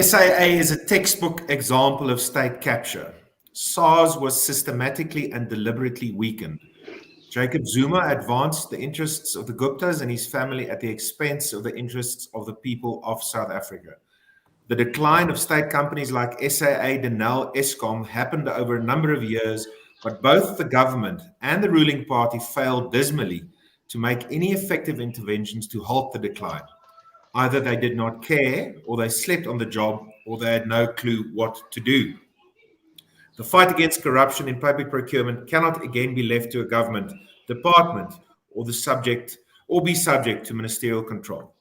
SAA is a textbook example of state capture. SARS was systematically and deliberately weakened. Jacob Zuma advanced the interests of the Guptas and his family at the expense of the interests of the people of South Africa. The decline of state companies like SAA, Denel, Eskom happened over a number of years, but both the government and the ruling party failed dismally to make any effective interventions to halt the decline. Either they did not care, or they slept on the job, or they had no clue what to do. The fight against corruption in public procurement cannot again be left to a government department or be subject to ministerial control.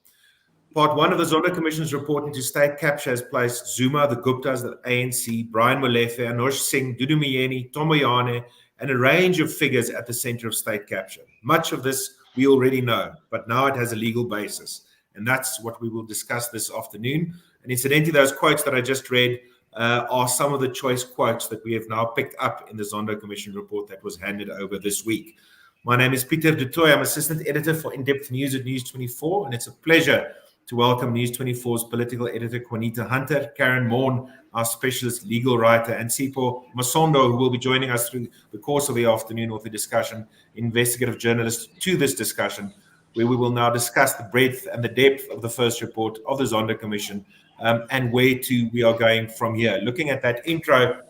Part 1 of the Zondo Commission's report into state capture has placed Zuma, the Guptas, the ANC, Brian Molefe, Anush Singh, Dudu Myeni, Tomoyane, and a range of figures at the center of state capture. Much of this we already know, but now it has a legal basis. And that's what we will discuss this afternoon. And incidentally, those quotes that I just read are some of the choice quotes that we have now picked up in the Zondo Commission report that was handed over this week. My name is Pieter du Toit. I'm Assistant Editor for In-Depth News at News 24, and it's a pleasure to welcome News 24's political editor, Juanita Hunter, Karen Morn, our specialist legal writer, and Sipho Masondo, who will be joining us through the course of the afternoon with the discussion, investigative journalist to this discussion, where we will now discuss the breadth and the depth of the first report of the Zondo Commission and where we are going from here. Looking at that intro,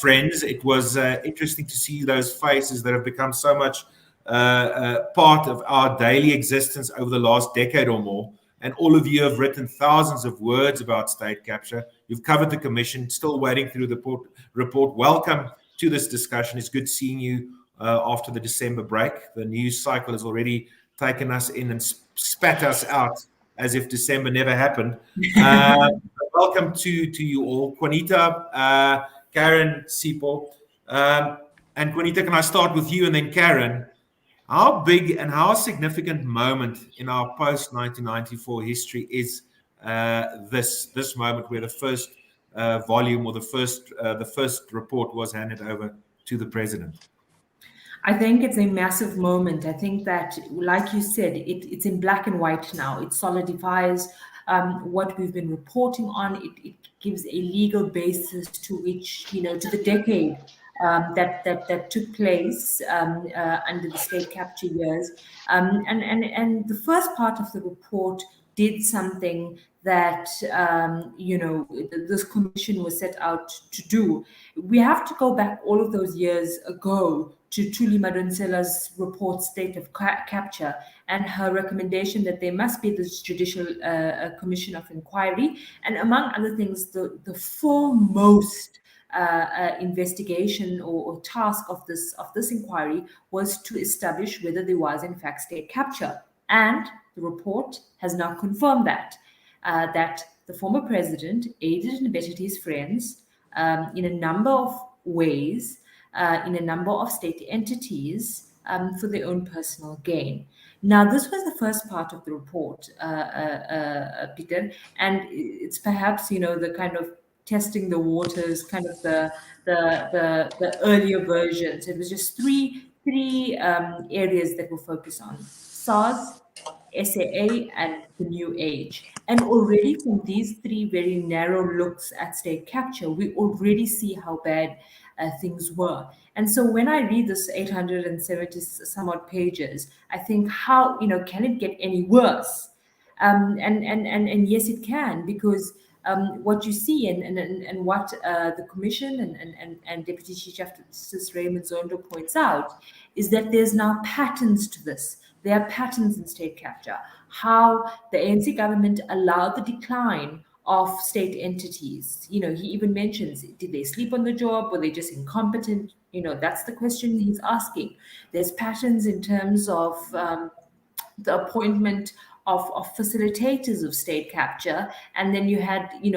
friends, it was interesting to see those faces that have become so much part of our daily existence over the last decade or more. And all of you have written thousands of words about state capture. You've covered the commission, still waiting through the report. Welcome to this discussion. It's good seeing you after the December break. The news cycle has already taken us in and spat us out as if December never happened. Welcome to you all. Juanita, Karen, Sipho. And Juanita, can I start with you and then Karen? How big and how significant moment in our post-1994 history is this moment where the first volume or the first report was handed over to the president? I think it's a massive moment. I think that, like you said, it's in black and white now. It solidifies what we've been reporting on. It gives a legal basis to which, to the decade that took place under the state capture years. And the first part of the report did something that this commission was set out to do. We have to go back all of those years ago to Thuli Madonsela's report, State of Capture, and her recommendation that there must be this judicial commission of inquiry, and among other things, the foremost investigation or task of this inquiry was to establish whether there was in fact state capture. And the report has now confirmed that the former president aided and abetted his friends in a number of ways, in a number of state entities for their own personal gain. Now, this was the first part of the report, Peter, and it's perhaps the kind of testing the waters, kind of the earlier versions. It was just three areas that we'll focus on: SARS, SAA, and the New Age. And already from these three very narrow looks at state capture, we already see how bad things were. And so when I read this 870 some odd pages, I think, how can it get any worse? And yes, it can, because what you see and what the Commission and Deputy Chief Justice Raymond Zondo points out is that there's now patterns to this. There are patterns in state capture. How the ANC government allowed the decline of state entities. He even mentions, did they sleep on the job? Were they just incompetent? That's the question he's asking. There's patterns in terms of the appointment of facilitators of state capture, and then you had the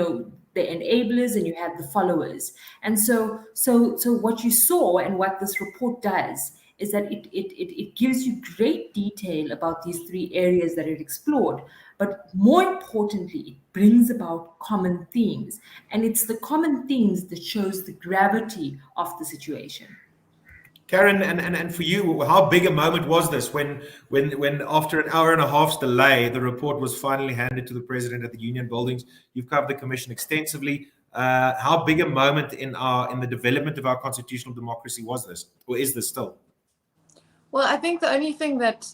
enablers and you had the followers. And so what you saw and what this report does is that it gives you great detail about these three areas that it explored, but more importantly, it brings about common themes, and it's the common themes that shows the gravity of the situation. Karen, and for you, how big a moment was this when after an hour and a half's delay, the report was finally handed to the president at the Union Buildings? You've covered the commission extensively. How big a moment in the development of our constitutional democracy was this, or is this still? Well, I think the only thing that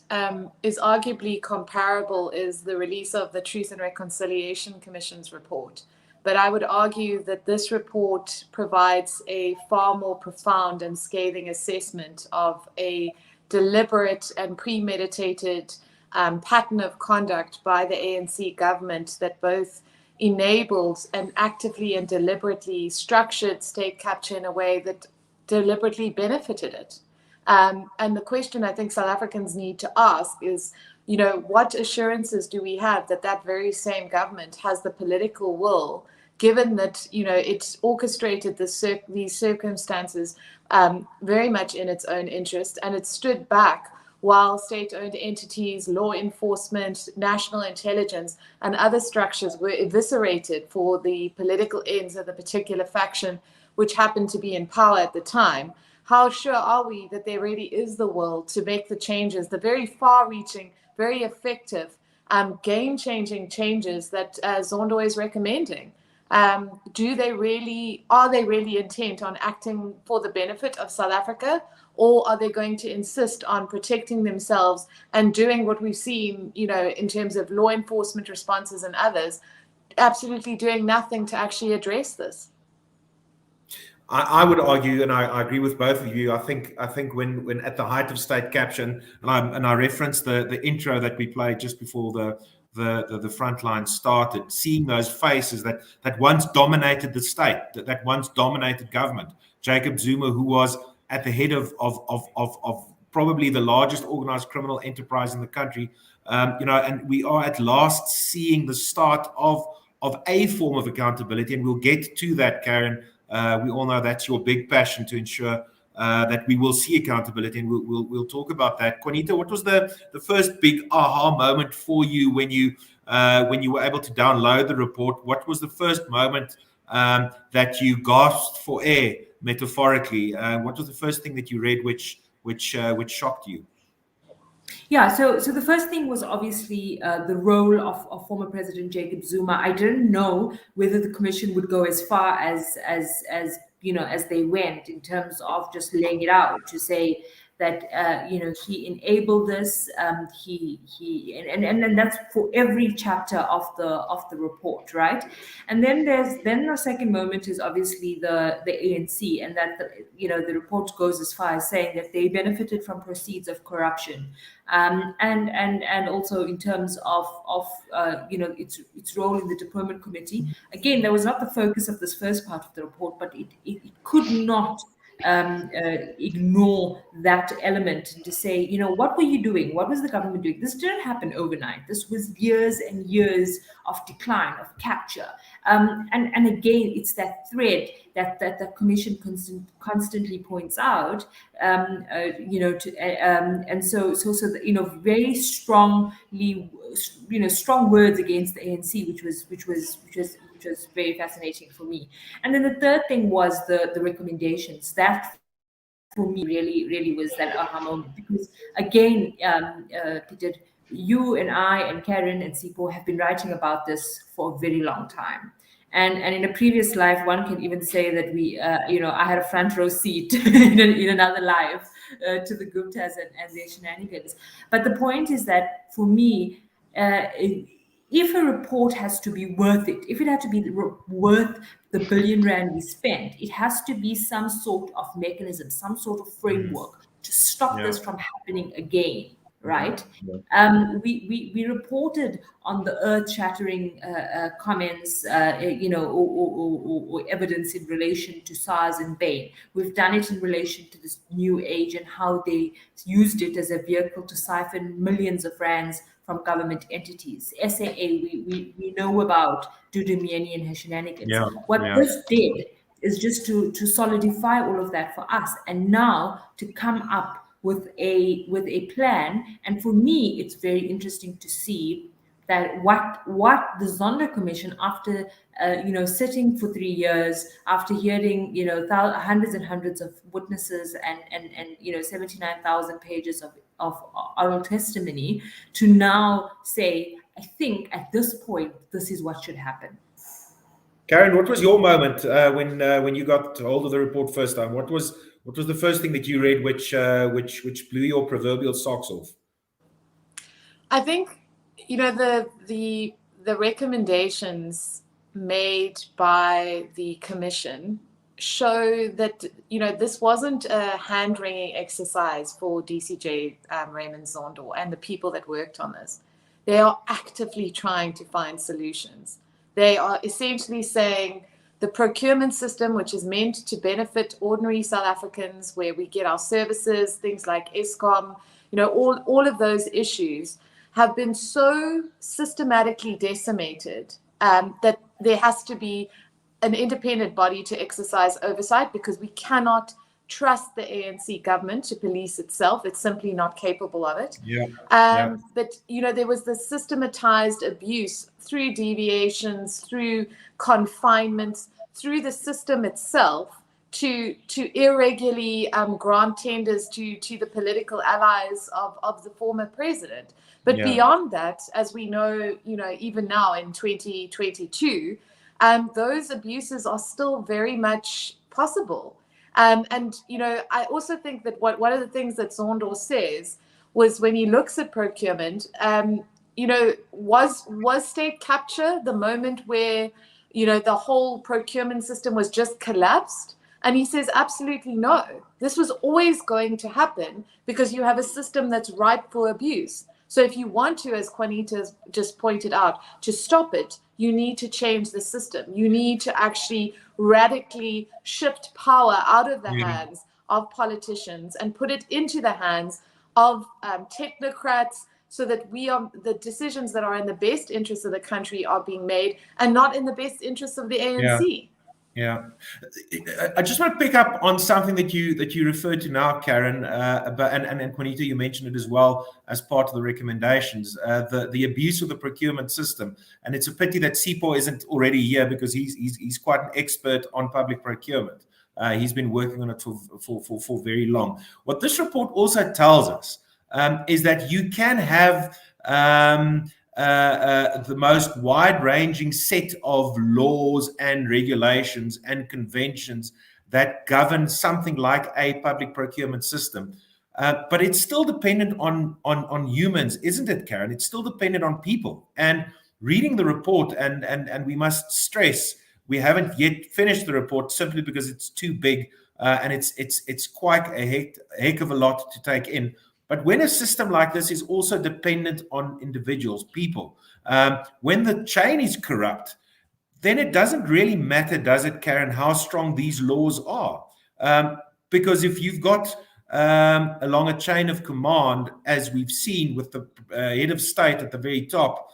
is arguably comparable is the release of the Truth and Reconciliation Commission's report. But I would argue that this report provides a far more profound and scathing assessment of a deliberate and premeditated pattern of conduct by the ANC government that both enabled and actively and deliberately structured state capture in a way that deliberately benefited it. And the question I think South Africans need to ask is, what assurances do we have that that very same government has the political will, given that, it's orchestrated these circumstances very much in its own interest, and it stood back while state-owned entities, law enforcement, national intelligence, and other structures were eviscerated for the political ends of the particular faction which happened to be in power at the time. How sure are we that there really is the will to make the changes, the very far-reaching, very effective, game-changing changes that Zondo is recommending? Are they really intent on acting for the benefit of South Africa, or are they going to insist on protecting themselves and doing what we've seen, in terms of law enforcement responses and others, absolutely doing nothing to actually address this? I would argue, and I agree with both of you. I think when at the height of state capture, and I referenced the intro that we played just before the Frontline started, seeing those faces that once dominated the state, that once dominated government. Jacob Zuma, who was at the head of probably the largest organized criminal enterprise in the country, and we are at last seeing the start of a form of accountability, and we'll get to that, Karen. We all know that's your big passion, to ensure that we will see accountability, and we'll talk about that. Juanita, what was the first big aha moment for you when you were able to download the report? What was the first moment that you gasped for air, metaphorically? What was the first thing that you read which shocked you? Yeah, so the first thing was obviously the role of former President Jacob Zuma. I didn't know whether the commission would go as far as they went, in terms of just laying it out to say that he enabled this. And that's for every chapter of the report, right? And then the second moment is obviously the ANC, and that the report goes as far as saying that they benefited from proceeds of corruption, and also in terms of its role in the Deployment Committee. Again, that was not the focus of this first part of the report, but it could not ignore that element, to say, what were you doing? What was the government doing? This didn't happen overnight. This was years and years of decline, of capture. And again, it's that thread that the commission constantly points out, and so very strongly, strong words against the ANC, which was very fascinating for me. And then the third thing was the recommendations. That for me really was that aha moment, because again, Peter, you and I and Karen and Sipho have been writing about this for a very long time. And in a previous life, one can even say that I had a front row seat in another life to the Guptas and their shenanigans. But the point is that for me, if a report has to be worth it, if it had to be worth the R1 billion we spent, it has to be some sort of mechanism, some sort of framework to stop this from happening again. Right? We reported on the earth-shattering comments, or evidence in relation to SARS and Bain. We've done it in relation to this new age and how they used it as a vehicle to siphon millions of rands from government entities. SAA, we know about Dudu Myeni and her shenanigans. This did is just to solidify all of that for us, and now to come up with a plan. And for me, it's very interesting to see that what the Zondo Commission, after sitting for 3 years, after hearing hundreds and hundreds of witnesses and 79,000 pages of oral testimony, to now say, I think at this point this is what should happen. Karen, what was your moment when you got hold of the report first time? What was the first thing that you read which blew your proverbial socks off? I think the recommendations made by the commission show that this wasn't a hand-wringing exercise for DCJ Raymond Zondo and the people that worked on this. They are actively trying to find solutions. They are essentially saying the procurement system, which is meant to benefit ordinary South Africans, where we get our services, things like Eskom, all of those issues have been so systematically decimated that there has to be an independent body to exercise oversight, because we cannot trust the ANC government to police itself. It's simply not capable of it. But there was this systematized abuse through deviations, through confinements, through the system itself, to irregularly grant tenders to the political allies of the former president. But beyond that, as we know, even now in 2022, those abuses are still very much possible. I also think that one of the things that Zondo says was, when he looks at procurement, was state capture the moment where, the whole procurement system was just collapsed? And he says, absolutely no. This was always going to happen, because you have a system that's ripe for abuse. So if you want to, as Juanita just pointed out, to stop it, you need to change the system. You need to actually radically shift power out of the hands of politicians and put it into the hands of technocrats, so that the decisions that are in the best interest of the country are being made, and not in the best interest of the ANC. Yeah, I just want to pick up on something that you referred to now, Karen, and Juanita, you mentioned it as well as part of the recommendations, the abuse of the procurement system. And it's a pity that Sipho isn't already here, because he's quite an expert on public procurement. He's been working on it for very long. What this report also tells us is that you can have the most wide-ranging set of laws and regulations and conventions that govern something like a public procurement system. But it's still dependent on humans, isn't it, Karen? It's still dependent on people. And reading the report, and we must stress, we haven't yet finished the report simply because it's too big, and it's quite a heck of a lot to take in. But when a system like this is also dependent on individuals, people, when the chain is corrupt, then it doesn't really matter, does it, Karen, how strong these laws are? Because if you've got along a chain of command, as we've seen with the head of state at the very top,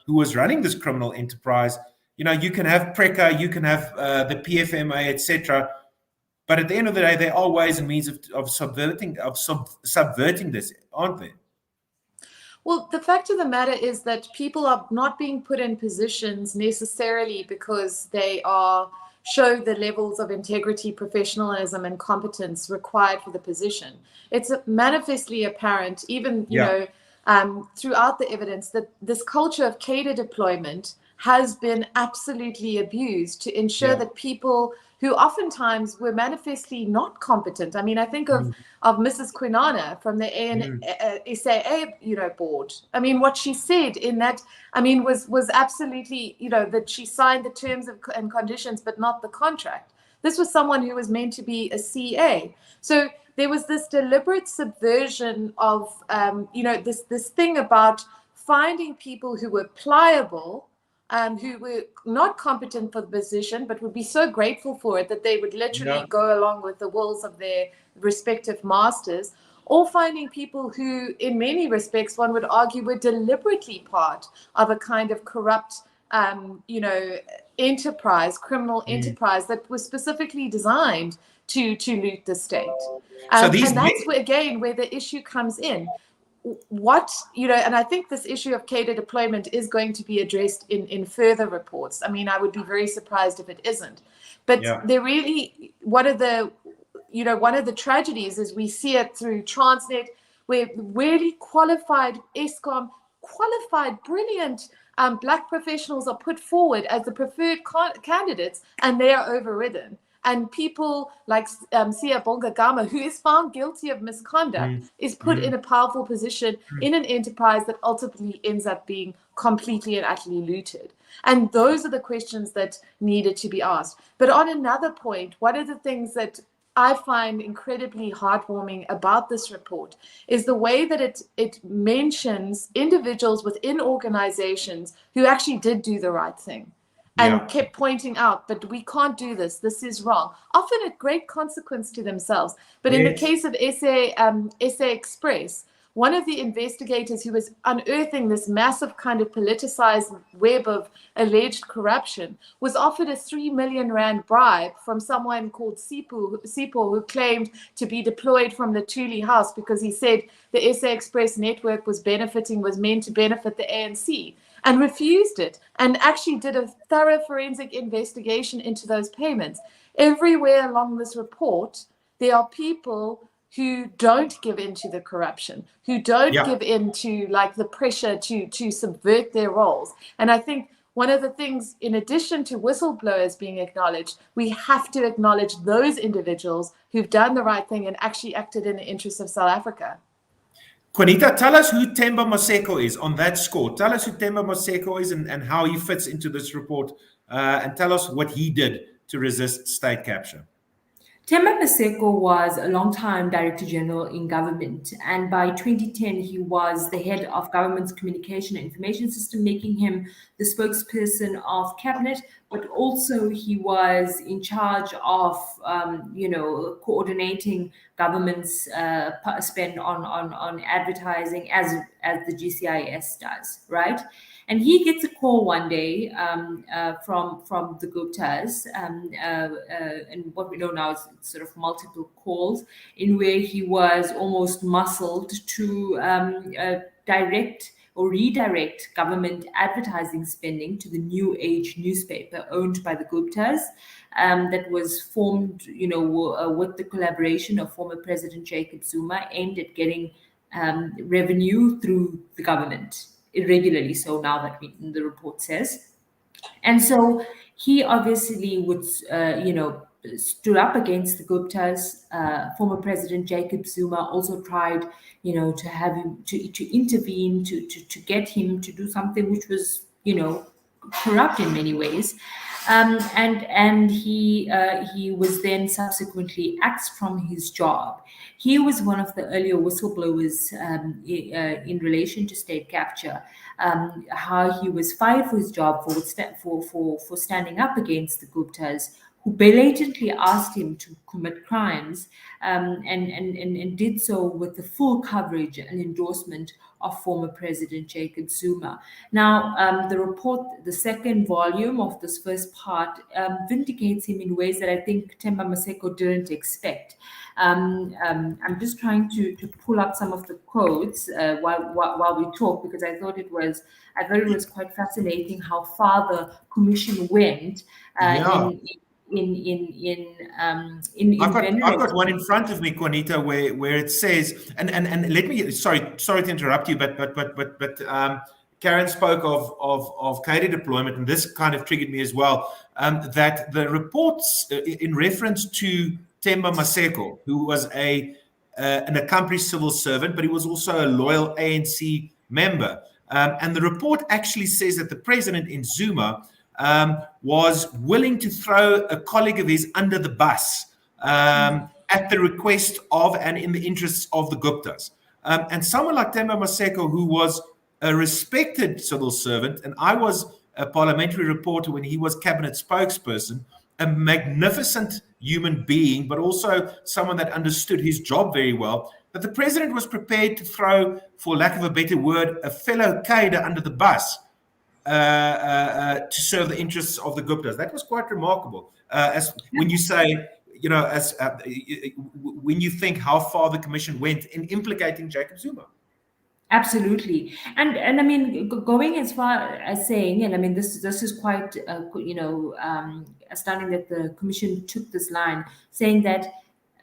who was running this criminal enterprise, you can have PRECA, you can have the PFMA, etc. But at the end of the day, there are ways and means of subverting this, aren't there? Well, the fact of the matter is that people are not being put in positions necessarily because they show the levels of integrity, professionalism, and competence required for the position. It's manifestly apparent, even throughout the evidence, that this culture of cadre deployment has been absolutely abused to ensure that people who oftentimes were manifestly not competent. I mean, I think of Mrs. Kwinana from the SAA, board. I mean, what she said in that, was absolutely, that she signed the terms and conditions, but not the contract. This was someone who was meant to be a CA. So there was this deliberate subversion of, this thing about finding people who were pliable, who were not competent for the position, but would be so grateful for it that they would literally go along with the wills of their respective masters, or finding people who, in many respects, one would argue were deliberately part of a kind of corrupt, enterprise, criminal enterprise that was specifically designed to loot the state. And that's where, again, where the issue comes in. what, and I think this issue of cadre deployment is going to be addressed in further reports. I mean, I would be very surprised if it isn't. But they're really, one of the tragedies is we see it through Transnet, where really qualified ESCOM, brilliant Black professionals are put forward as the preferred candidates, and they are overridden. And people like Sia Bongagama, who is found guilty of misconduct, is put in a powerful position in an enterprise that ultimately ends up being completely and utterly looted. And those are the questions that needed to be asked. But on another point, one of the things that I find incredibly heartwarming about this report is the way that it mentions individuals within organizations who actually did do the right thing. And kept pointing out, but we can't do this. This is wrong. Often at great consequence to themselves. But in the case of SA Express, one of the investigators who was unearthing this massive kind of politicized web of alleged corruption was offered a 3 million rand bribe from someone called Sipho, who claimed to be deployed from the Thuli house because he said the SA Express network was meant to benefit the ANC, and refused it, and actually did a thorough forensic investigation into those payments. Everywhere along this report, there are people who don't give in to the corruption, who don't give in to like the pressure to subvert their roles. And I think one of the things, in addition to whistleblowers being acknowledged, we have to acknowledge those individuals who've done the right thing and actually acted in the interests of South Africa. Juanita, tell us who Themba Maseko is on that score. Tell us who Themba Maseko is and how he fits into this report, and tell us what he did to resist state capture. Themba Maseko was a long-time Director General in government, and by 2010 he was the head of government's communication and information system, making him the spokesperson of cabinet, but also he was in charge of coordinating government's spend on advertising as the GCIS does, right? And he gets a call one day from the Guptas, and what we know now is sort of multiple calls, in where he was almost muscled to direct or redirect government advertising spending to the New Age newspaper owned by the Guptas, that was formed, with the collaboration of former President Jacob Zuma, aimed at getting revenue through the government. Irregularly so, now that the report says. And so he obviously would, stood up against the Guptas. Former President Jacob Zuma also tried, to have him to intervene, to get him to do something which was, corrupt in many ways. And he was then subsequently axed from his job. He was one of the earlier whistleblowers in relation to state capture. How he was fired for his job for standing up against the Guptas, who blatantly asked him to commit crimes, and did so with the full coverage and endorsement of former President Jacob Zuma. Now, the report, the second volume of this first part, vindicates him in ways that I think Themba Maseko didn't expect. I'm just trying to pull up some of the quotes while we talk, because I thought it was quite fascinating how far the commission went I've got one in front of me, Juanita, where it says, and let me, sorry to interrupt you, but Karen spoke of cadre deployment, and this kind of triggered me as well, that the reports in reference to Themba Maseko, who was an accomplished civil servant, but he was also a loyal ANC member, and the report actually says that the president in Zuma was willing to throw a colleague of his under the bus at the request of and in the interests of the Guptas. And someone like Themba Maseko, who was a respected civil servant, and I was a parliamentary reporter when he was cabinet spokesperson, a magnificent human being, but also someone that understood his job very well, that the president was prepared to throw, for lack of a better word, a fellow cadre under the bus to serve the interests of the Guptas. That was quite remarkable. As when you say, when you think how far the commission went in implicating Jacob Zuma. Absolutely, and I mean, going as far as saying, and I mean, this is quite astounding that the commission took this line, saying that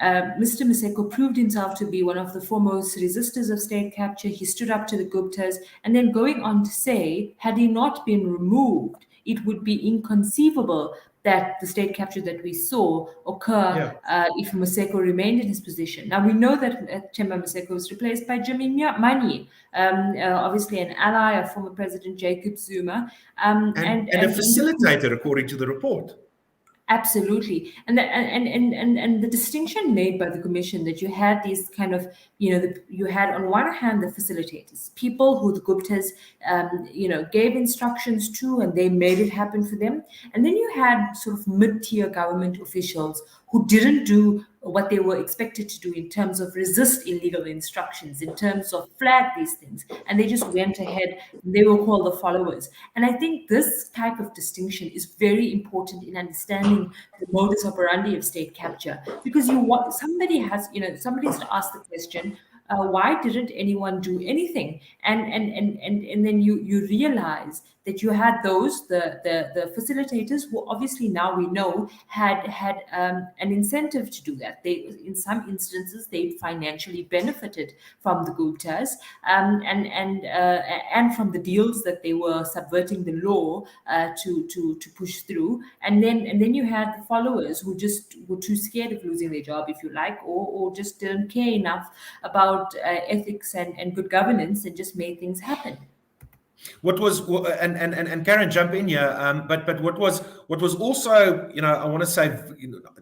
Mr. Maseko proved himself to be one of the foremost resistors of state capture. He stood up to the Guptas, and then going on to say, had he not been removed, it would be inconceivable that the state capture that we saw occur if Maseko remained in his position. Now, we know that Themba Maseko was replaced by Jimmy Manyi, obviously an ally of former President Jacob Zuma. And a facilitator, according to the report. Absolutely, and the distinction made by the commission that you had these kind of, you had on one hand the facilitators, people who the Guptas gave instructions to, and they made it happen for them, and then you had sort of mid-tier government officials who didn't do what they were expected to do in terms of resist illegal instructions, in terms of flag these things, and they just went ahead. They were called the followers, and I think this type of distinction is very important in understanding the modus operandi of state capture, because somebody has to ask the question, why didn't anyone do anything? And then you realize that you had the facilitators who obviously now we know had an incentive to do that. They, in some instances, they financially benefited from the Guptas, and from the deals that they were subverting the law to push through. And then you had the followers who just were too scared of losing their job, if you like, or just didn't care enough about ethics and good governance, and just made things happen. What was and Karen, jump in here. But what was also, I want to say,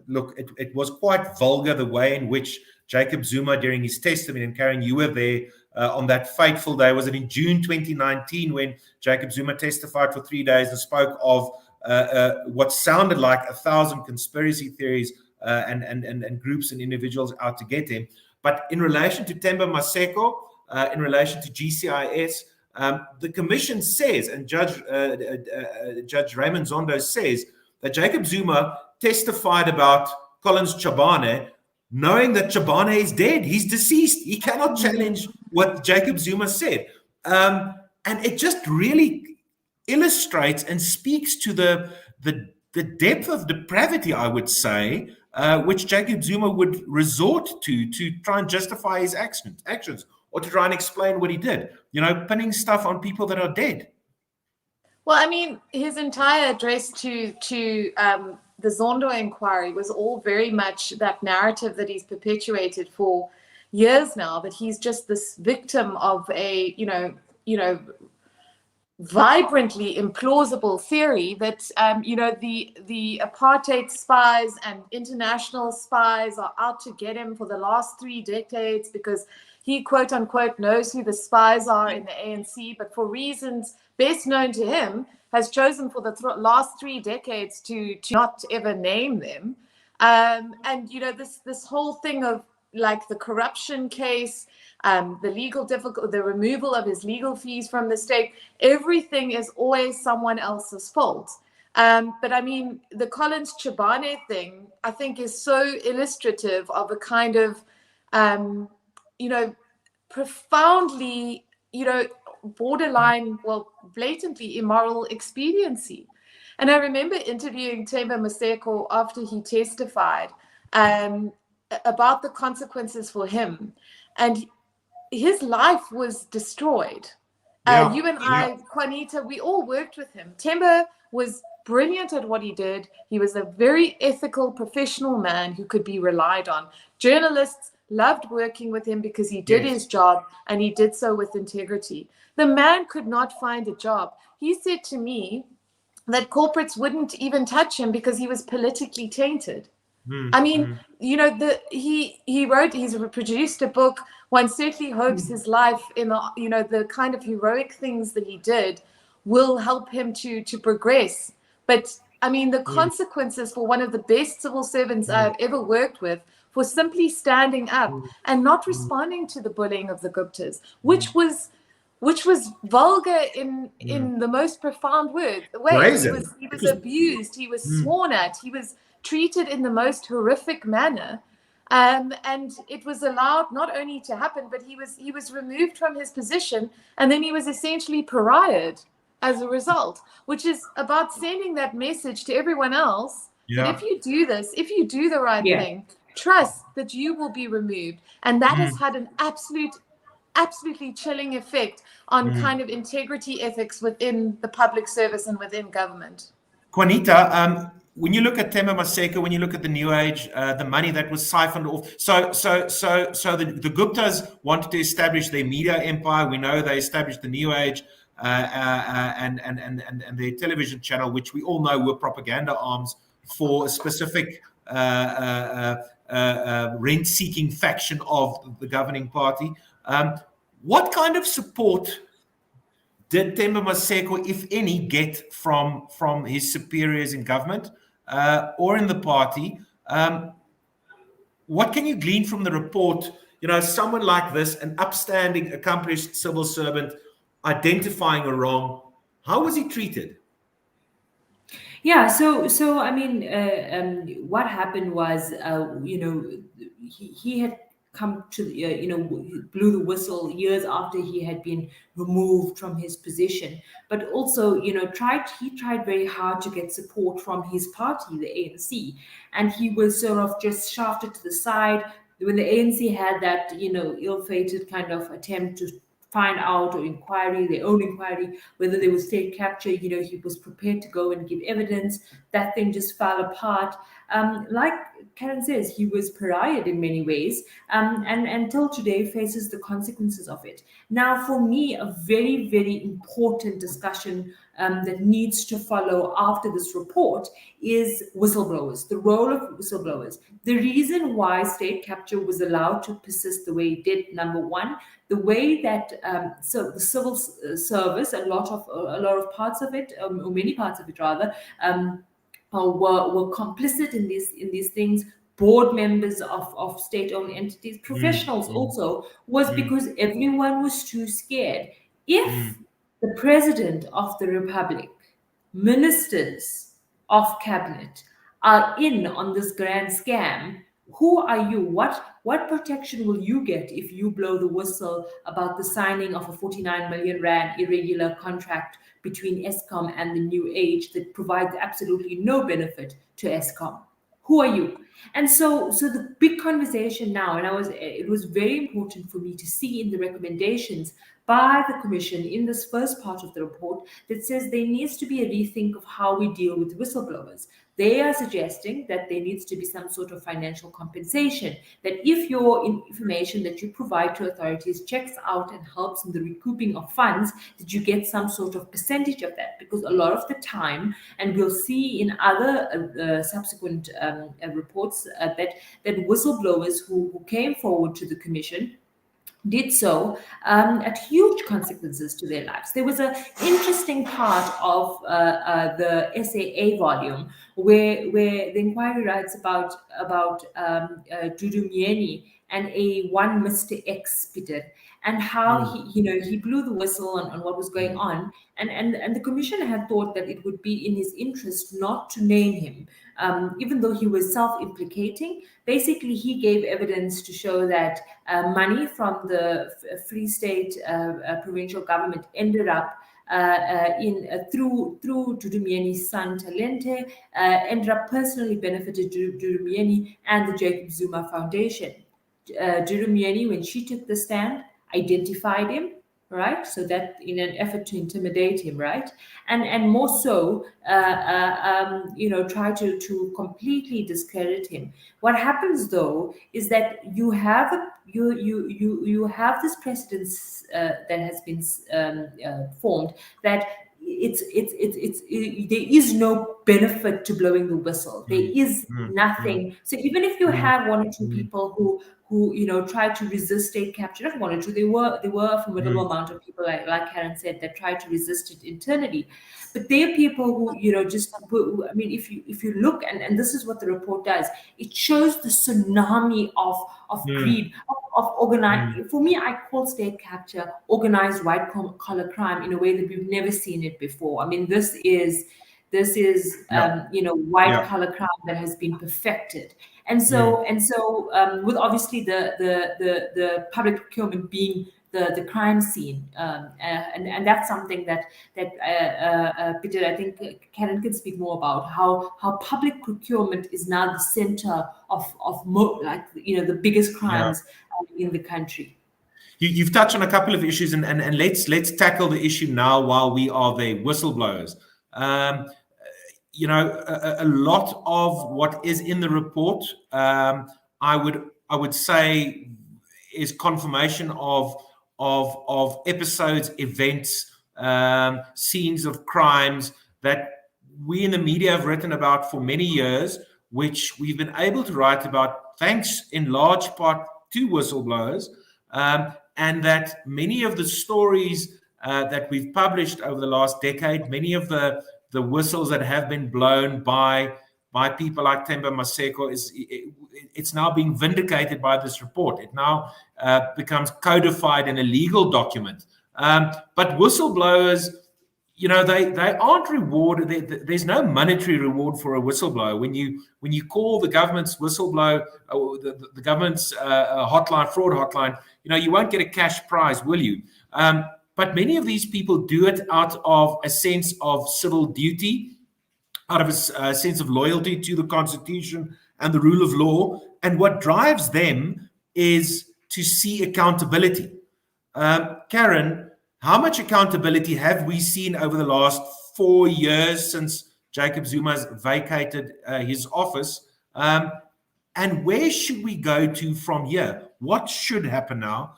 look, it was quite vulgar the way in which Jacob Zuma, during his testimony, and Karen, you were there on that fateful day. Was it in June 2019 when Jacob Zuma testified for 3 days and spoke of what sounded like 1,000 conspiracy theories and groups and individuals out to get him? But in relation to Themba Maseko, in relation to GCIS. The commission says, and Judge Raymond Zondo says, that Jacob Zuma testified about Collins Chabane, knowing that Chabane is dead. He's deceased. He cannot challenge what Jacob Zuma said. And it just really illustrates and speaks to the depth of depravity, I would say, which Jacob Zuma would resort to try and justify his actions, or to try and explain what he did, pinning stuff on people that are dead. Well, I mean, his entire address to the Zondo inquiry was all very much that narrative that he's perpetuated for years now, that he's just this victim of a, vibrantly implausible theory that, the apartheid spies and international spies are out to get him for the last 3 decades because he, quote unquote, knows who the spies are in the ANC, but for reasons best known to him, has chosen for the last 3 decades to not ever name them. And, this whole thing of like the corruption case, the removal of his legal fees from the state, everything is always someone else's fault. But I mean, the Collins Chabane thing, I think, is so illustrative of a kind of, profoundly, borderline, blatantly immoral expediency. And I remember interviewing Themba Maseko after he testified about the consequences for him. And his life was destroyed. You and I, Juanita, we all worked with him. Themba was brilliant at what he did. He was a very ethical, professional man who could be relied on. Journalists loved working with him because he did his job, and he did so with integrity. The man could not find a job. He said to me that corporates wouldn't even touch him because he was politically tainted. I mean, he's produced a book. One certainly hopes his life in the kind of heroic things that he did will help him to progress. But I mean, the consequences for one of the best civil servants I've ever worked with, for simply standing up and not responding to the bullying of the Guptas, which was vulgar in the most profound way. He was abused, he was sworn at, he was treated in the most horrific manner. And it was allowed not only to happen, but he was removed from his position, and then he was essentially pariahed as a result, which is about sending that message to everyone else that if you do this, if you do the right thing, trust that you will be removed. And that has had an absolutely chilling effect on kind of integrity ethics within the public service and within government. Juanita, when you look at Tema Maseko, when you look at the New Age, the money that was siphoned off, so the Guptas wanted to establish their media empire. We know they established the New Age and their television channel, which we all know were propaganda arms for a specific rent-seeking faction of the governing party. What kind of support did Themba Maseko, if any, get from his superiors in government or in the party? What can you glean from the report? Someone like this, an upstanding, accomplished civil servant, identifying a wrong, how was he treated? Yeah, so I mean, what happened was, he had come to, blew the whistle years after he had been removed from his position, but also, he tried very hard to get support from his party, the ANC, and he was sort of just shafted to the side when the ANC had that, ill-fated kind of attempt to find out, or their own inquiry, whether there was state capture. He was prepared to go and give evidence. That thing just fell apart. Like Karen says, he was pariahed in many ways, and until today faces the consequences of it. Now, for me, a very, very important discussion that needs to follow after this report is whistleblowers, the role of whistleblowers. The reason why state capture was allowed to persist the way it did, number one, the way that so the civil service, a lot of parts of it, or many parts of it rather, were complicit in these things. Board members of state-owned entities, professionals also, was because everyone was too scared. If the president of the republic, ministers of cabinet are in on this grand scam, who are you? What protection will you get if you blow the whistle about the signing of a 49 million rand irregular contract between Eskom and the New Age that provides absolutely no benefit to Eskom? Who are you? And so the big conversation now, and it was very important for me to see in the recommendations by the Commission in this first part of the report that says there needs to be a rethink of how we deal with whistleblowers. They are suggesting that there needs to be some sort of financial compensation, that if your information that you provide to authorities checks out and helps in the recouping of funds, that you get some sort of percentage of that. Because a lot of the time, and we'll see in other subsequent reports, that whistleblowers who came forward to the Commission did so at huge consequences to their lives. There was an interesting part of the SAA volume where the inquiry writes about Dudu Myeni and a one Mr. X bidder, and how he blew the whistle on what was going on, and the commission had thought that it would be in his interest not to name him, even though he was self-implicating. Basically, he gave evidence to show that money from the Free State provincial government ended up through Dudu Myeni's son Talente, ended up personally benefited Dudu Myeni and the Jacob Zuma Foundation. Dudu Myeni, when she took the stand, identified him, right? So that in an effort to intimidate him, right? And more so, try to completely discredit him. What happens though is that you have this precedence that has been formed that there is no benefit to blowing the whistle. There is nothing. So even if you have one or two people who tried to resist state capture, not one or two, there were a formidable amount of people, like Karen said, that tried to resist it internally. But there are people who, if you look, and this is what the report does, it shows the tsunami of greed, of organized. For me, I call state capture organized white collar crime in a way that we've never seen it before. I mean, this is white collar crime that has been perfected. With obviously the public procurement being the crime scene, and that's something that Peter, I think Karen can speak more about how public procurement is now the center of the biggest crimes in the country. You've touched on a couple of issues, and let's tackle the issue now while we are there. Whistleblowers. A lot of what is in the report, I would say, is confirmation of episodes, events, scenes of crimes that we in the media have written about for many years, which we've been able to write about thanks in large part to whistleblowers, and that many of the stories that we've published over the last decade, many of the whistles that have been blown by people like Themba Maseko, it's now being vindicated by this report. It now becomes codified in a legal document. But whistleblowers, they aren't rewarded. There's no monetary reward for a whistleblower. When you call the government's whistleblower, the government's hotline, fraud hotline, you won't get a cash prize, will you? But many of these people do it out of a sense of civil duty, out of a sense of loyalty to the Constitution and the rule of law. And what drives them is to see accountability. Karen, how much accountability have we seen over the last 4 years since Jacob Zuma's vacated his office? And where should we go to from here? What should happen now?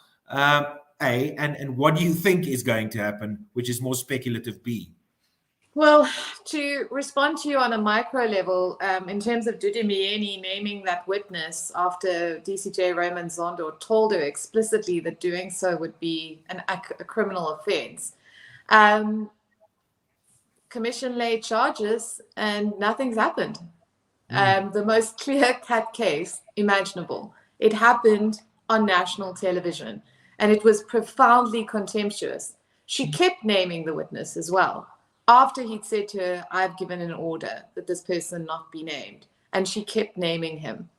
And what do you think is going to happen, which is more speculative, B? Well, to respond to you on a micro level, in terms of Dudu Myeni naming that witness after DCJ Raymond Zondo told her explicitly that doing so would be a criminal offense. Commission laid charges and nothing's happened. The most clear-cut case imaginable. It happened on national television, and it was profoundly contemptuous. She kept naming the witness as well, after he'd said to her, I've given an order that this person not be named. And she kept naming him.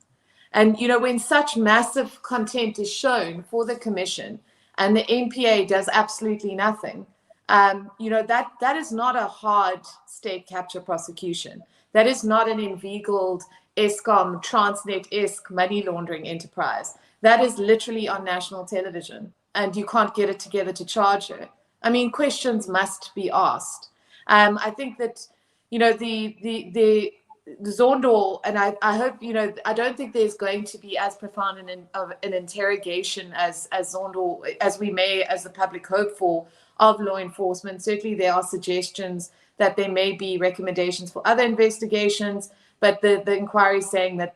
And, when such massive contempt is shown for the commission and the NPA does absolutely nothing, that is not a hard state capture prosecution. That is not an inveigled Eskom Transnet-esque money laundering enterprise. That is literally on national television, and you can't get it together to charge her. I mean, questions must be asked. I think that, the Zondo, and I hope, I don't think there's going to be as profound an interrogation as Zondo, as we may, as the public hope for, of law enforcement. Certainly there are suggestions that there may be recommendations for other investigations, but the inquiry is saying that,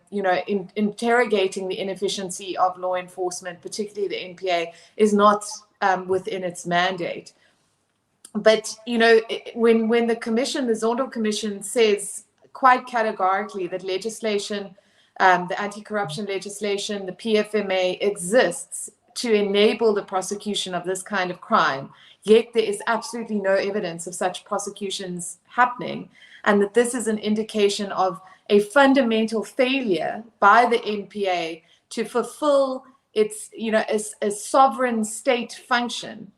interrogating the inefficiency of law enforcement, particularly the NPA, is not within its mandate. But, when the commission, the Zondo Commission, says quite categorically that legislation, the anti-corruption legislation, the PFMA exists to enable the prosecution of this kind of crime, yet there is absolutely no evidence of such prosecutions happening, and that this is an indication of a fundamental failure by the NPA to fulfill its, a sovereign state function.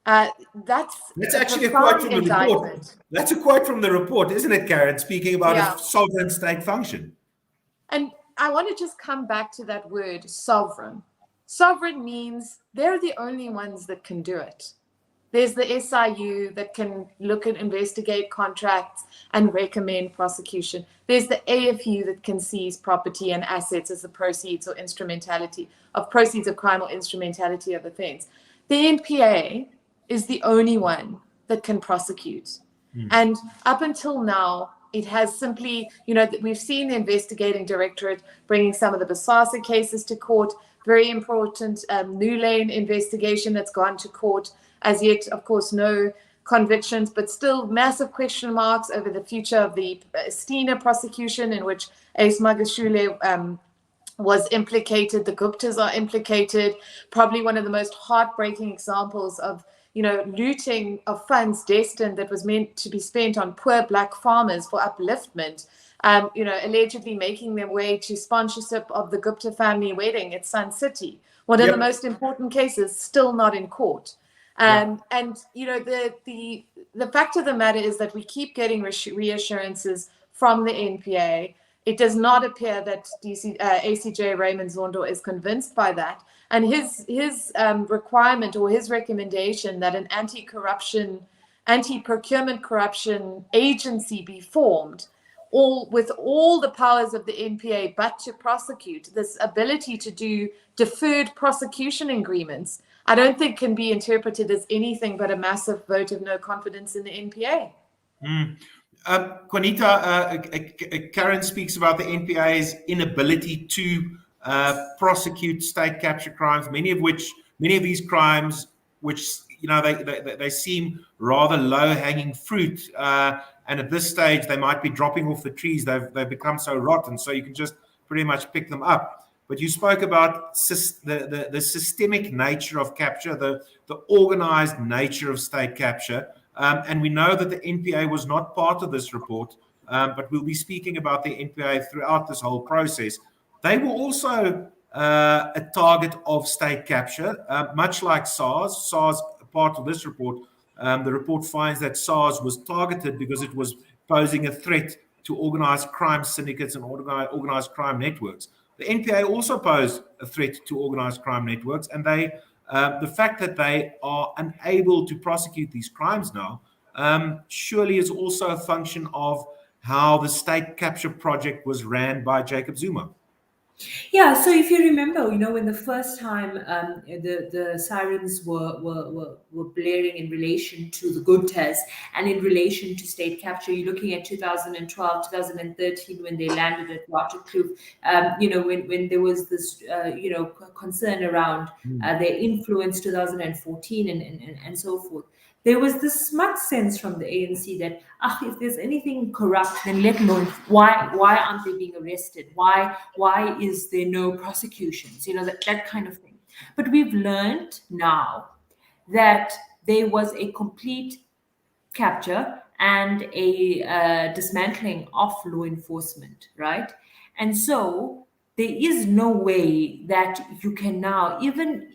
That's actually a quote from the report. That's a quote from the report, isn't it, Karen? Speaking about a sovereign state function. And I want to just come back to that word, sovereign. Sovereign means they're the only ones that can do it. There's the SIU that can look and investigate contracts and recommend prosecution. There's the AFU that can seize property and assets as the proceeds or instrumentality of proceeds of crime or instrumentality of offense. The NPA is the only one that can prosecute. And up until now, it has simply, we've seen the investigating directorate bringing some of the Bosasa cases to court, very important New Lane investigation that's gone to court. As yet, of course, no convictions, but still massive question marks over the future of the Stina prosecution, in which Ace Magashule was implicated. The Guptas are implicated. Probably one of the most heartbreaking examples of looting of funds destined that was meant to be spent on poor black farmers for upliftment, allegedly making their way to sponsorship of the Gupta family wedding at Sun City. One of the most important cases still not in court. And the fact of the matter is that we keep getting reassurances from the NPA. It does not appear that ACJ Raymond Zondo is convinced by that. And his requirement or his recommendation that an anti-procurement corruption agency be formed, with all the powers of the NPA but to prosecute, this ability to do deferred prosecution agreements, I don't think can be interpreted as anything but a massive vote of no confidence in the NPA. Juanita, Karen speaks about the NPA's inability to prosecute state capture crimes, many of these crimes, which they seem rather low-hanging fruit, and at this stage they might be dropping off the trees. They've become so rotten, so you can just pretty much pick them up. But you spoke about the systemic nature of capture, the organized nature of state capture. And we know that the NPA was not part of this report, but we'll be speaking about the NPA throughout this whole process. They were also a target of state capture, much like SARS. SARS, part of this report, the report finds that SARS was targeted because it was posing a threat to organized crime syndicates and organized crime networks. The NPA also posed a threat to organized crime networks, and the fact that they are unable to prosecute these crimes now surely is also a function of how the state capture project was ran by Jacob Zuma. Yeah, so if you remember, when the first time the sirens were blaring in relation to the Guptas and in relation to state capture, you're looking at 2012, 2013 when they landed at Waterkloof, when there was this, concern around their influence, 2014 and so forth. There was this smug sense from the ANC that, if there's anything corrupt, then let alone why aren't they being arrested? Why is there no prosecutions? That kind of thing. But we've learned now that there was a complete capture and a dismantling of law enforcement, right? And so there is no way that you can now, even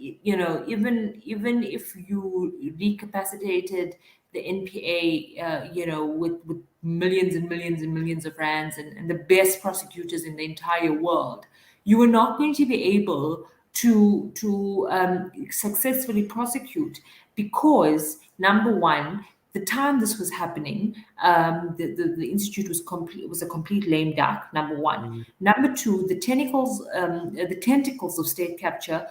if you recapacitated the NPA, with millions and millions and millions of rands and the best prosecutors in the entire world, you are not going to be able to successfully prosecute, because number one, the time this was happening, the institute was a complete lame duck. Number one. Number two, the tentacles of state capture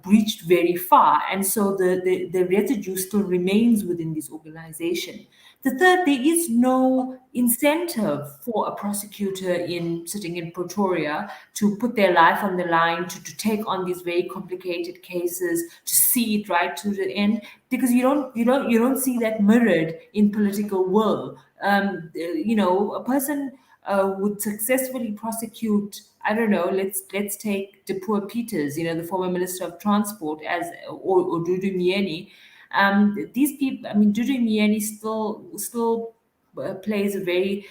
reached very far, and so the residue still remains within this organization. The third, there is no incentive for a prosecutor sitting in Pretoria to put their life on the line, to take on these very complicated cases, to see it right to the end, because you don't see that mirrored in political world. A person would successfully prosecute, I don't know, let's take Dipuo Peters, the former Minister of Transport, or Dudu Myeni. These people, Dudu Myeni still plays a very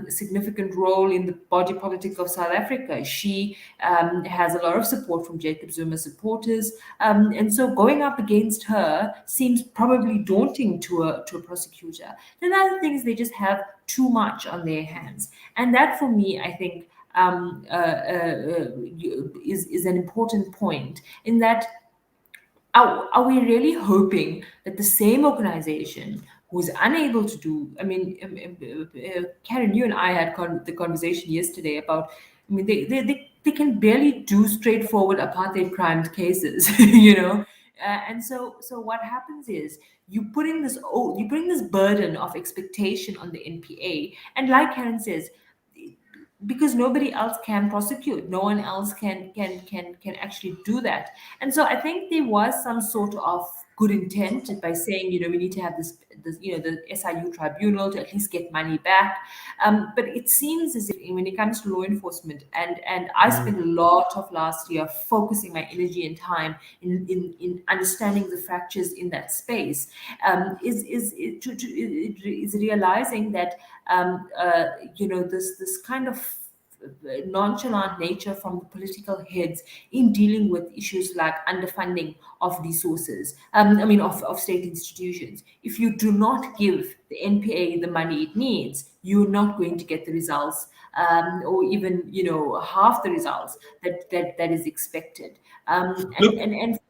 significant role in the body politic of South Africa. She has a lot of support from Jacob Zuma supporters, and so going up against her seems probably daunting to a prosecutor. Another thing is they just have too much on their hands, and that for me, I think, is an important point, in that are we really hoping that the same organization who's unable to do, Karen, you and I had the conversation yesterday about, they can barely do straightforward apartheid crime cases, and so what happens is you bring this burden of expectation on the NPA, and like Karen says, because nobody else can prosecute, no one else can actually do that. And so I think there was some sort of good intent by saying, we need to have this the SIU tribunal to at least get money back. But it seems as if when it comes to law enforcement, and I spent a lot of last year focusing my energy and time in understanding the fractures in that space, is realizing that this kind of nonchalant nature from the political heads in dealing with issues like underfunding of resources, of state institutions. If you do not give the NPA the money it needs, you're not going to get the results, or even half the results that is expected. And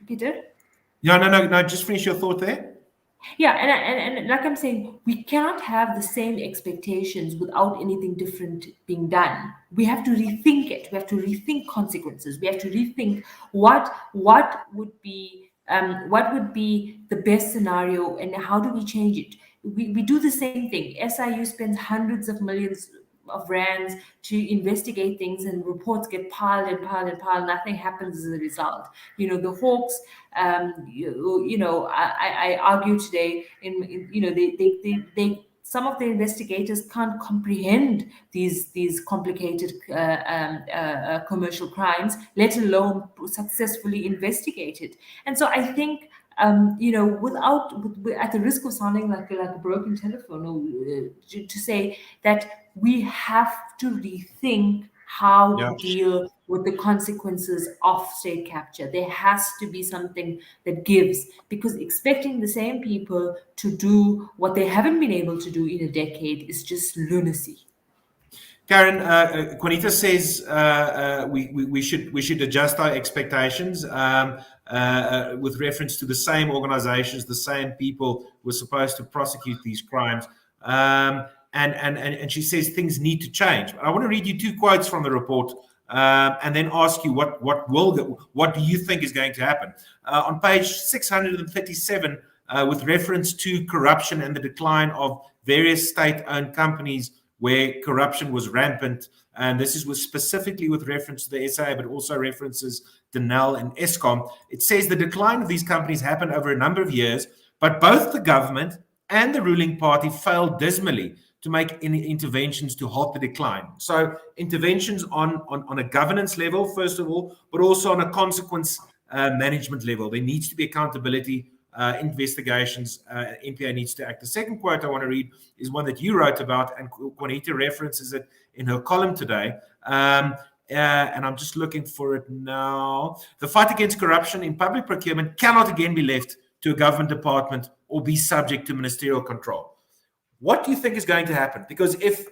Peter? No, just finish your thought there. Yeah, and like I'm saying, we cannot have the same expectations without anything different being done. We have to rethink it. We have to rethink consequences. We have to rethink what would be the best scenario, and how do we change it. We do the same thing. SIU spends hundreds of millions of rands to investigate things, and reports get piled and piled and piled. Nothing happens as a result. The Hawks. I argue today they some of the investigators can't comprehend these complicated commercial crimes, let alone successfully investigate it. And so I think, at the risk of sounding like a broken telephone, to say that we have to rethink how to deal with the consequences of state capture. There has to be something that gives, because expecting the same people to do what they haven't been able to do in a decade is just lunacy. Karen, Juanita says we should adjust our expectations with reference to the same organizations, the same people who are supposed to prosecute these crimes. And she says things need to change. I want to read you two quotes from the report, and then ask you what do you think is going to happen. On page 637, with reference to corruption and the decline of various state-owned companies where corruption was rampant, and this was specifically with reference to the SA, but also references Denel and Eskom. It says the decline of these companies happened over a number of years, but both the government and the ruling party failed dismally to make any interventions to halt the decline. So interventions on a governance level, first of all, but also on a consequence management level. There needs to be accountability, investigations. NPA needs to act. The second quote I want to read is one that you wrote about, and Juanita references it in her column today. And I'm just looking for it now. The fight against corruption in public procurement cannot again be left to a government department or be subject to ministerial control. What do you think is going to happen? Because if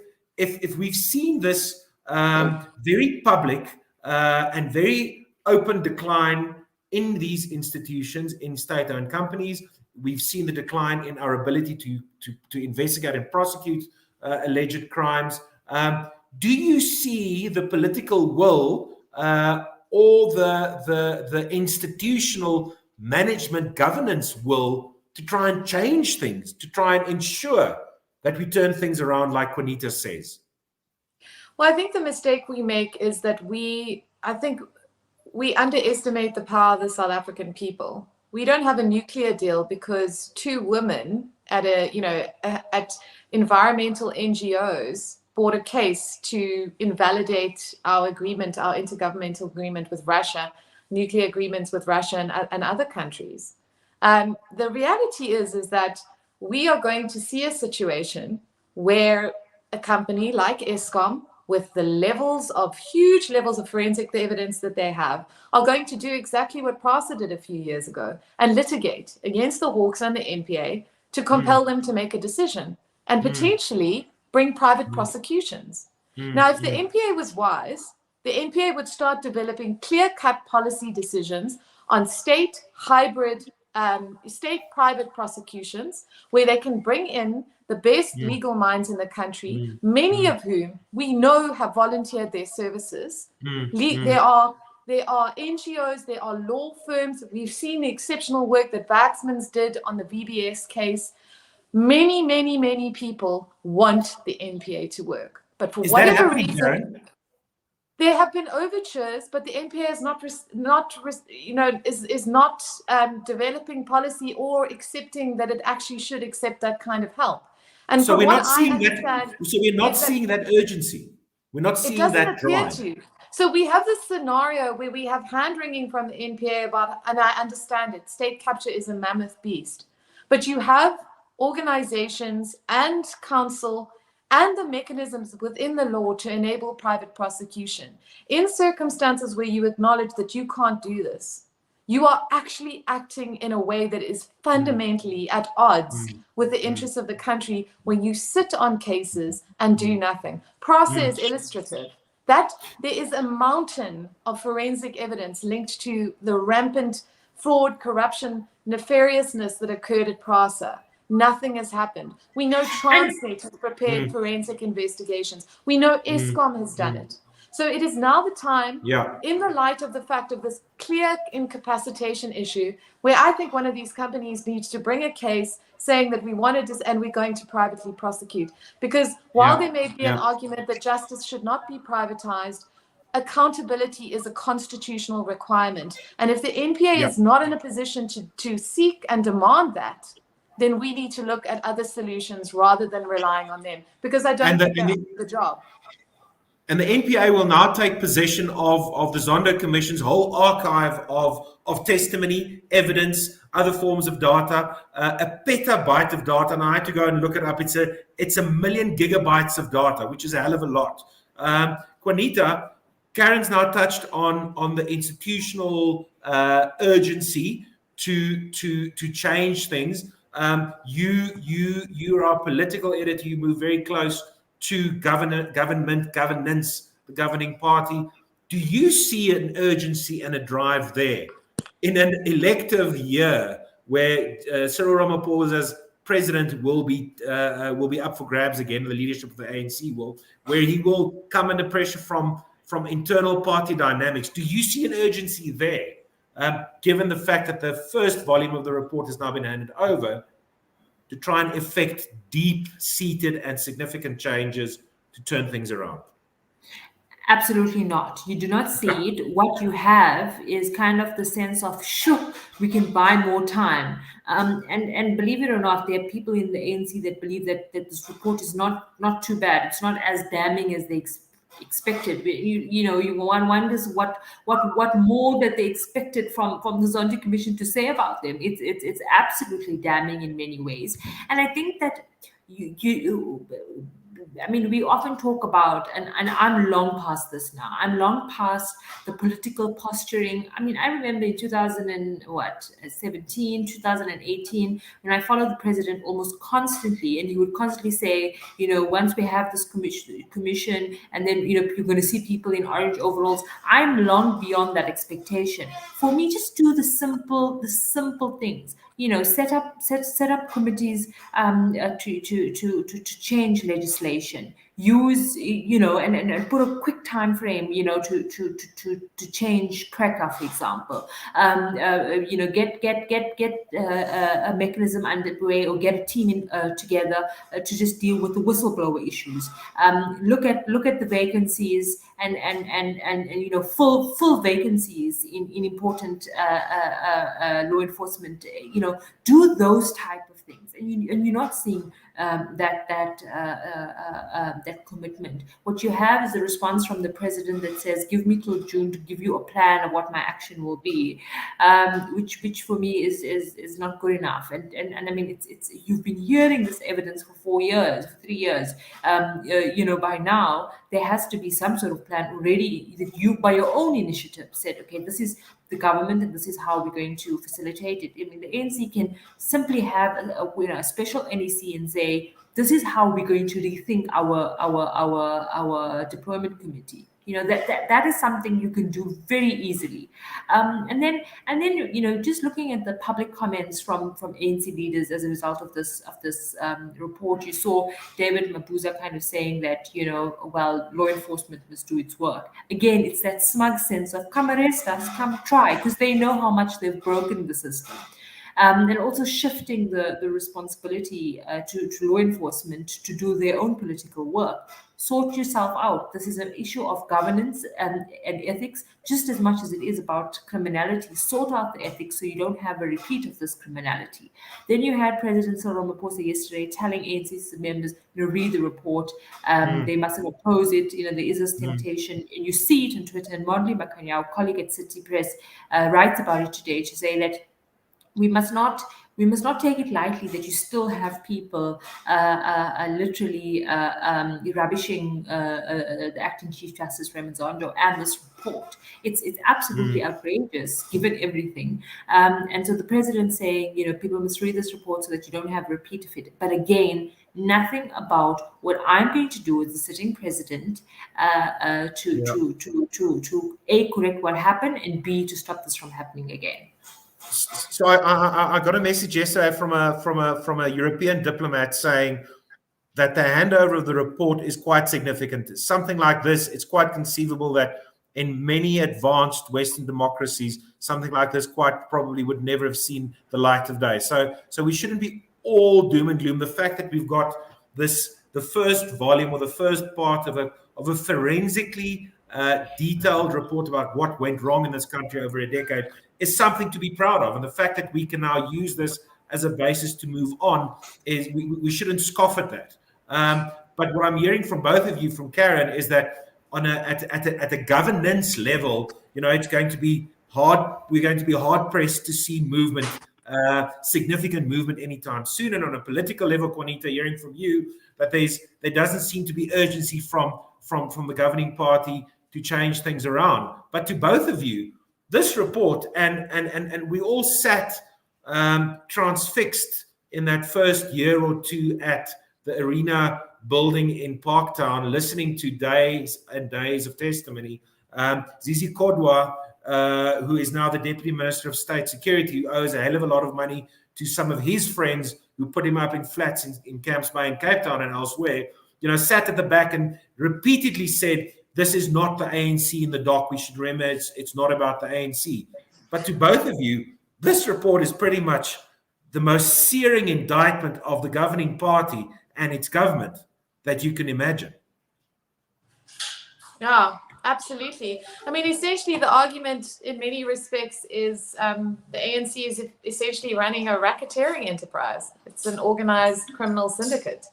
we've seen this very public and very open decline in these institutions, in state-owned companies, we've seen the decline in our ability to investigate and prosecute alleged crimes. Do you see the political will or the institutional management governance will to try and change things, to try and ensure that we turn things around, like Juanita says? Well, I think the mistake we make is that we underestimate the power of the South African people. We don't have a nuclear deal because two women at at environmental NGOs brought a case to invalidate our agreement, our intergovernmental agreement with Russia, nuclear agreements with Russia and other countries. The reality is that we are going to see a situation where a company like Eskom, with the huge levels of forensic evidence that they have, are going to do exactly what PRASA did a few years ago and litigate against the Hawks and the NPA to compel them to make a decision and potentially bring private prosecutions. Now, if the NPA was wise, the NPA would start developing clear-cut policy decisions on state-private prosecutions, where they can bring in the best legal minds in the country, many of whom we know have volunteered their services. There are NGOs, there are law firms. We've seen the exceptional work that Waxman's did on the VBS case. Many, many, many people want the NPA to work. But for whatever reason... There have been overtures, but the NPA is not developing policy or accepting that it actually should accept that kind of help. And So from we're what not I seeing that. understand, So we're not is that seeing that urgency. We're not it seeing doesn't that appear drive. to. So we have this scenario where we have hand-wringing from the NPA about, and I understand it, state capture is a mammoth beast, but you have organizations and council and the mechanisms within the law to enable private prosecution. In circumstances where you acknowledge that you can't do this, you are actually acting in a way that is fundamentally at odds with the interests of the country when you sit on cases and do nothing. PRASA is illustrative. That there is a mountain of forensic evidence linked to the rampant fraud, corruption, nefariousness that occurred at PRASA. Nothing has happened. We know Transnet has prepared forensic investigations. We know ESCOM has done it. So it is now the time, in the light of the fact of this clear incapacitation issue, where I think one of these companies needs to bring a case saying that we wanted this and we're going to privately prosecute. Because while there may be an argument that justice should not be privatized, accountability is a constitutional requirement. And if the NPA is not in a position to seek and demand that, then we need to look at other solutions rather than relying on them. Because I don't think they're doing the job. And the NPA will now take possession of the Zondo Commission's whole archive of testimony, evidence, other forms of data, a petabyte of data. And I had to go and look it up. It's a million gigabytes of data, which is a hell of a lot. Juanita, Karen's now touched on the institutional urgency to change things. You're our political editor. You move very close to governance, the governing party. Do you see an urgency and a drive there in an elective year where Cyril Ramaphosa's president will be up for grabs again? The leadership of the ANC where he will come under pressure from internal party dynamics. Do you see an urgency there, given the fact that the first volume of the report has now been handed over, to try and effect deep-seated and significant changes to turn things around? Absolutely not. You do not see it. What you have is kind of the sense of, sure, we can buy more time. And believe it or not, there are people in the ANC that believe that this report is not too bad. It's not as damning as they expected. One wonders what more that they expected from the Zondo Commission to say about them. It's absolutely damning in many ways. And I think that we often talk about, and I'm long past this now. I'm long past the political posturing. I remember in 2017, 2018, when I followed the president almost constantly, and he would constantly say, once we have this commission, and then you're going to see people in orange overalls. I'm long beyond that expectation. For me, just do the simple things. Set up committees to change legislation. Use and put a quick time frame to change cracker, for example. Get a mechanism underway, or get a team together to just deal with the whistleblower issues. Look at the vacancies and full vacancies in important law enforcement. Do those type of things, and you're not seeing that commitment. What you have is a response from the president that says, "Give me till June to give you a plan of what my action will be," which for me is not good enough. And it's you've been hearing this evidence for 4 years, 3 years. By now there has to be some sort of plan already that you, by your own initiative, said, okay, this is the government and this is how we're going to facilitate it. The ANC can simply have a special NEC and say, this is how we're going to rethink our deployment committee. That is something you can do very easily. And then just looking at the public comments from ANC leaders as a result of this report, you saw David Mabuza kind of saying that law enforcement must do its work. Again, it's that smug sense of come arrest us, come try, because they know how much they've broken the system. And also shifting the responsibility to law enforcement to do their own political work. Sort yourself out. This is an issue of governance and ethics, just as much as it is about criminality. Sort out the ethics so you don't have a repeat of this criminality. Then you had President Cyril Ramaphosa yesterday telling ANC members, read the report. They mustn't oppose it. There is this temptation, and you see it on Twitter. And Mondli Makanya, our colleague at City Press, writes about it today to say that we must not take it lightly that you still have people literally rubbishing the acting Chief Justice Raymond Zondo and this report. It's absolutely outrageous given everything. And so the president saying, people must read this report so that you don't have a repeat of it. But again, nothing about what I'm going to do as the sitting president to A, correct what happened, and B, to stop this from happening again. So I got a message yesterday from a European diplomat saying that the handover of the report is quite significant. Something like this, it's quite conceivable that in many advanced Western democracies, something like this quite probably would never have seen the light of day. So we shouldn't be all doom and gloom. The fact that we've got the first volume or the first part of a forensically detailed report about what went wrong in this country over a decade is something to be proud of. And the fact that we can now use this as a basis to move on is we shouldn't scoff at that. But what I'm hearing from both of you, from Karen, is that at a governance level, it's going to be hard. We're going to be hard pressed to see movement, significant movement anytime soon. And on a political level, Juanita, hearing from you that there doesn't seem to be urgency from the governing party to change things around. But to both of you, this report, and we all sat transfixed in that first year or two at the arena building in Parktown, listening to days and days of testimony. Zizi Kodwa, who is now the Deputy Minister of State Security, who owes a hell of a lot of money to some of his friends who put him up in flats in Camps Bay and Cape Town and elsewhere, sat at the back and repeatedly said, this is not the ANC in the dock. We should remember it's not about the ANC. But to both of you, this report is pretty much the most searing indictment of the governing party and its government that you can imagine. Yeah, absolutely. I mean, essentially, the argument in many respects is the ANC is essentially running a racketeering enterprise. It's an organized criminal syndicate.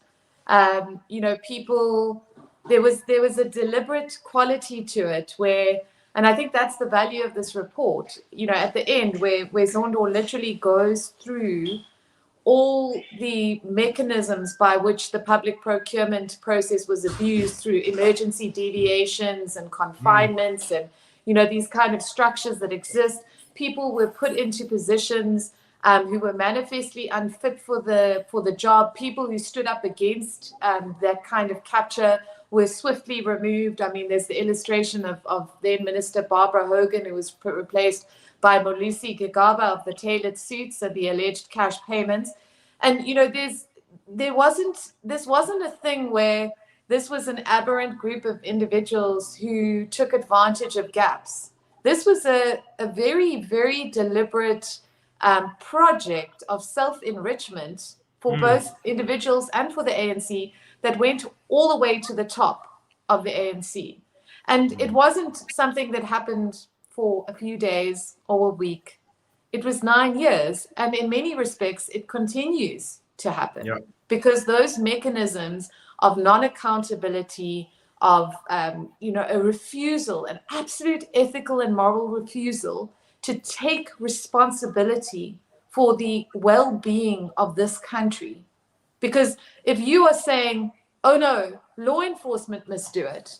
People... There was a deliberate quality to it where, and I think that's the value of this report, at the end where Zondo literally goes through all the mechanisms by which the public procurement process was abused through emergency deviations and confinements and, these kind of structures that exist. People were put into positions who were manifestly unfit for the job. People who stood up against that kind of capture were swiftly removed. I mean, there's the illustration of then Minister Barbara Hogan, who was replaced by Molisi Gigaba of the tailored suits and the alleged cash payments. And, this wasn't a thing where this was an aberrant group of individuals who took advantage of gaps. This was a very, very deliberate project of self-enrichment for both individuals and for the ANC that went all the way to the top of the ANC. And it wasn't something that happened for a few days or a week. It was 9 years. And in many respects, it continues to happen because those mechanisms of non-accountability, of a refusal, an absolute ethical and moral refusal to take responsibility for the well-being of this country. Because if you are saying, oh no, law enforcement must do it,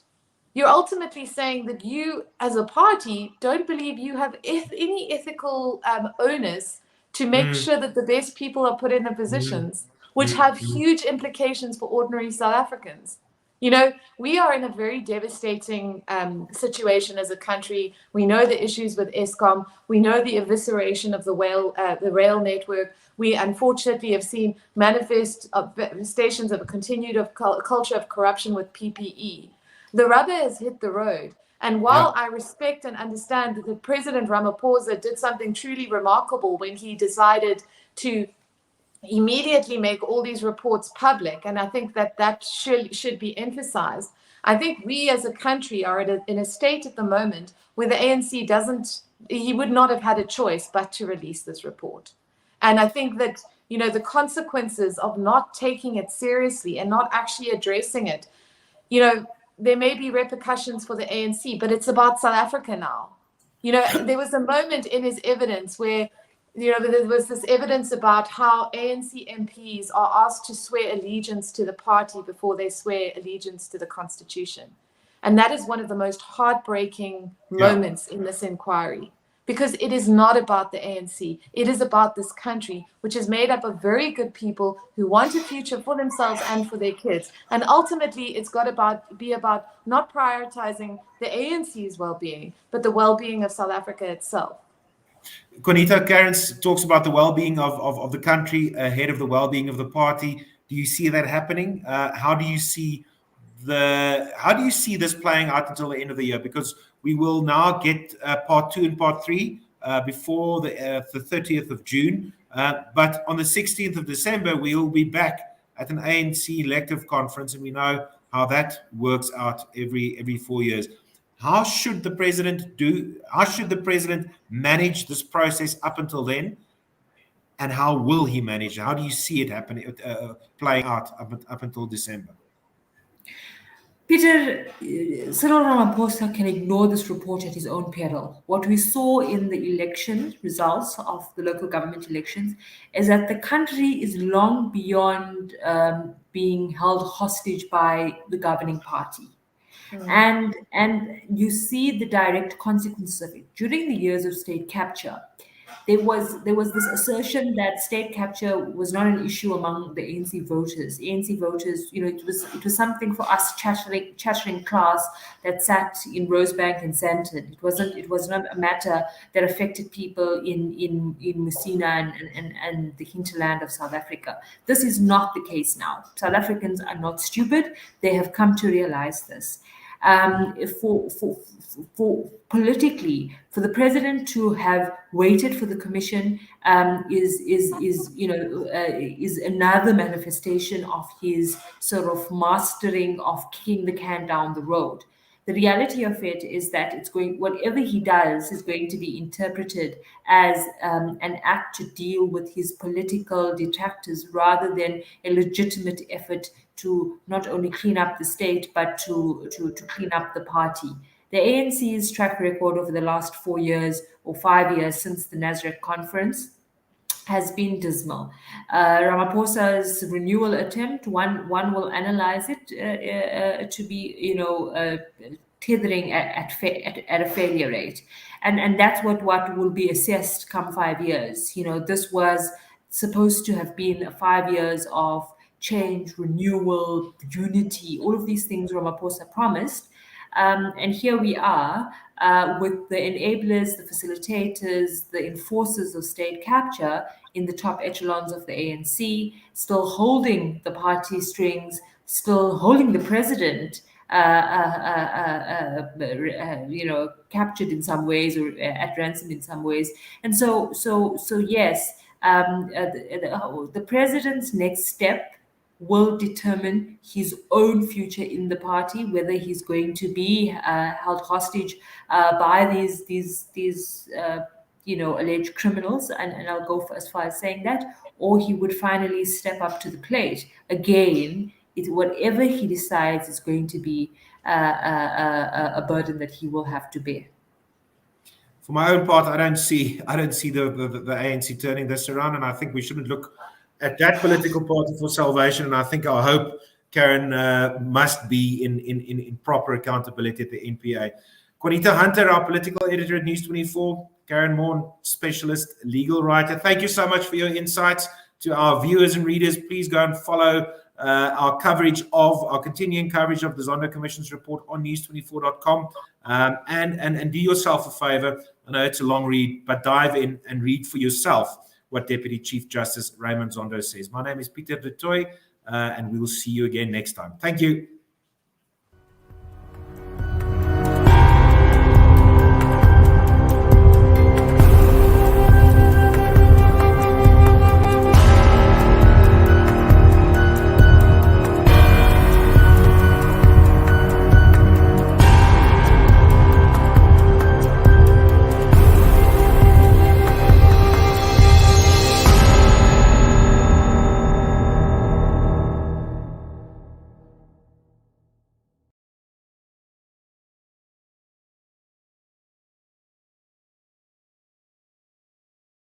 you're ultimately saying that you as a party don't believe you have any ethical onus to make sure that the best people are put in the positions, which have huge implications for ordinary South Africans. We are in a very devastating situation as a country. We know the issues with Eskom. We know the evisceration of the rail network. We unfortunately have seen manifestations of a continued culture of corruption with PPE. The rubber has hit the road. And while I respect and understand that President Ramaphosa did something truly remarkable when he decided to immediately make all these reports public. And I think that should be emphasized. I think we as a country are in a state at the moment where the ANC he would not have had a choice but to release this report. And I think that, the consequences of not taking it seriously and not actually addressing it, there may be repercussions for the ANC, but it's about South Africa now. There was a moment in his evidence where, there was this evidence about how ANC MPs are asked to swear allegiance to the party before they swear allegiance to the Constitution. And that is one of the most heartbreaking moments in this inquiry, because it is not about the ANC. It is about this country, which is made up of very good people who want a future for themselves and for their kids. And ultimately, it's got to be about not prioritizing the ANC's well-being, but the well-being of South Africa itself. Juanita, Karen talks about the well-being of the country ahead of the well-being of the party. Do you see that happening? How do you see this playing out until the end of the year? Because we will now get part 2 and part 3 before the 30th of June. But on the 16th of December, we will be back at an ANC elective conference, and we know how that works out every 4 years. How should the president manage this process up until then? And how will he manage? How do you see it happening, playing out up until December? Peter, Cyril Ramaphosa can ignore this report at his own peril. What we saw in the election results of the local government elections is that the country is long beyond being held hostage by the governing party. And you see the direct consequences of it. During the years of state capture, there was this assertion that state capture was not an issue among the ANC voters. ANC voters, it was something for us chattering class that sat in Rosebank and Sandton. It was not a matter that affected people in Messina and the hinterland of South Africa. This is not the case now. South Africans are not stupid. They have come to realize this. For politically, for the president to have waited for the commission is another manifestation of his sort of mastering of kicking the can down the road. The reality of it is that whatever he does is going to be interpreted as an act to deal with his political detractors rather than a legitimate effort to not only clean up the state, but to clean up the party. The ANC's track record over the last 4 years or 5 years since the Nasrec conference has been dismal. Ramaphosa's renewal attempt, one will analyze it to be, tethering at a failure rate, and that's what will be assessed come 5 years. This was supposed to have been 5 years of change, renewal, unity, all of these things Ramaphosa promised. And here we are with the enablers, the facilitators, the enforcers of state capture in the top echelons of the ANC, still holding the party strings, still holding the president, captured in some ways or at ransom in some ways. And so yes, the president's next step will determine his own future in the party, whether he's going to be held hostage by these alleged criminals, and I'll go as far as saying that, or he would finally step up to the plate. Again, whatever he decides is going to be a burden that he will have to bear. For my own part, I don't see the ANC turning this around, and I think we shouldn't look at that political party for salvation. And I think our hope, Karen, must be in proper accountability at the NPA. Juanita Hunter, our political editor at News 24, Karen Moore, specialist legal writer. Thank you so much for your insights. To our viewers and readers, please go and follow our continuing coverage of the Zondo Commission's report on news24.com, and do yourself a favor. I know it's a long read, but dive in and read for yourself what Deputy Chief Justice Raymond Zondo says. My name is Peter de Tooy, and we will see you again next time. Thank you.